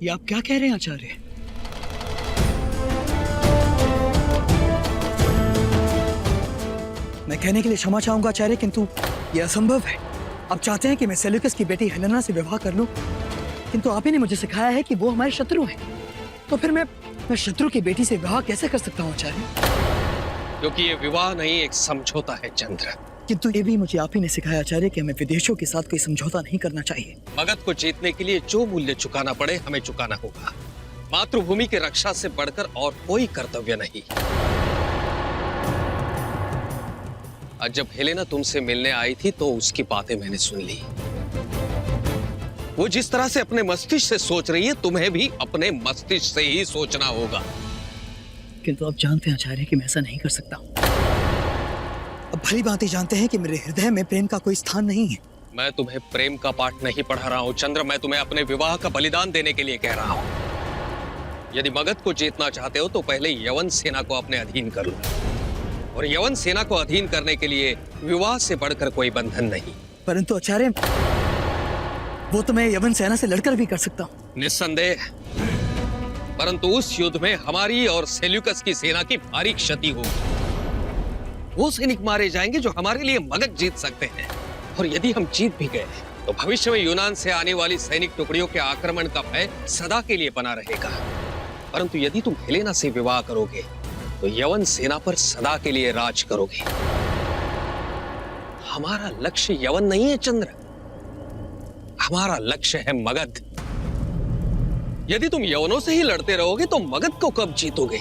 ये आप क्या कह रहे हैं आचार्य? मैं कहने के लिए क्षमा चाहूंगा आचार्य, किंतु यह असंभव है। आप चाहते हैं कि मैं सेल्यूकस की बेटी हेलेना से विवाह कर लूं, किंतु आप ही ने मुझे सिखाया है कि वो हमारे शत्रु हैं। तो फिर मैं शत्रु की बेटी से विवाह कैसे कर सकता हूं आचार्य? क्योंकि ये विवाह नहीं, एक समझौता है चंद्र। किंतु ये भी मुझे आप ही ने सिखाया आचार्य कि हमें विदेशों के साथ कोई समझौता नहीं करना चाहिए। मगध को जीतने के लिए जो मूल्य चुकाना पड़े हमें चुकाना होगा। मातृभूमि की रक्षा से बढ़कर और कोई कर्तव्य नहीं। आज जब हेलेना तुमसे मिलने आई थी तो उसकी बातें मैंने सुन ली। वो जिस तरह से अपने मस्तिष्क से सोच रही है, तुम्हें भी अपने मस्तिष्क से ही सोचना होगा। किंतु आप जानते हैं आचार्य कि मैं ऐसा नहीं कर सकता। अब भली भांति जानते हैं कि मेरे हृदय में प्रेम का कोई स्थान नहीं है। मैं तुम्हें प्रेम का पाठ नहीं पढ़ा रहा हूं चंद्र, मैं तुम्हें अपने विवाह का बलिदान देने के लिए कह रहा हूं। यदि मगध को जीतना चाहते हो तो पहले यवन सेना को अपने अधीन कर लो, और यवन सेना को अधीन करने के लिए विवाह से बढ़कर कोई बंधन नहीं। परंतु आचार्य, वो तो मैं यवन सेना से लड़कर भी कर सकता हूँ। निस्संदेह, परंतु उस युद्ध में हमारी और सेल्यूकस की सेना की भारी क्षति होगी। वो सैनिक मारे जाएंगे जो हमारे लिए मगध जीत सकते हैं, और यदि हम जीत भी गए तो भविष्य में यूनान से आने वाली सैनिक टुकड़ियों के आक्रमण का भय सदा के लिए बना रहेगा। परंतु यदि तुम हेलेना से विवाह करोगे तो यवन सेना पर सदा के लिए राज करोगे। हमारा लक्ष्य यवन नहीं है चंद्र, हमारा लक्ष्य है मगध। यदि तुम यवनों से ही लड़ते रहोगे तो मगध को कब जीतोगे?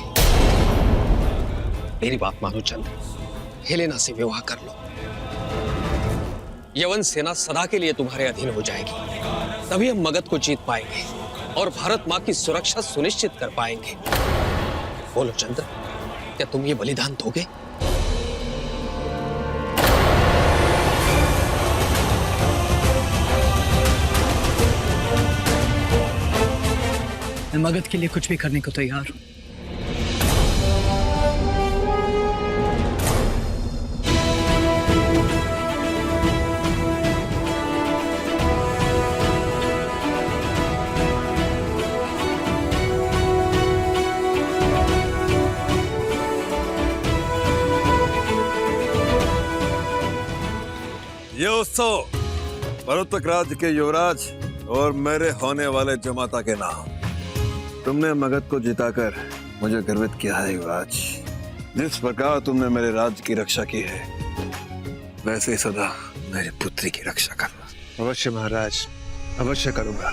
मेरी बात मानो चंद्र, हेलेना से विवाह कर लो। यवन सेना सदा के लिए तुम्हारे अधीन हो जाएगी, तभी हम मगध को जीत पाएंगे और भारत मां की सुरक्षा सुनिश्चित कर पाएंगे। बोलो चंद्र, क्या तुम ये बलिदान दोगे? मैं मगध के लिए कुछ भी करने को तैयार हूं। ये उत्सव मरुतक राज्य के युवराज और मेरे होने वाले जमाता के नाम। तुमने मगध को जिताकर मुझे गर्वित किया है युवराज। जिस प्रकार तुमने मेरे राज्य की रक्षा की है, वैसे ही सदा मेरी पुत्री की रक्षा करना। अवश्य महाराज, अवश्य करूंगा।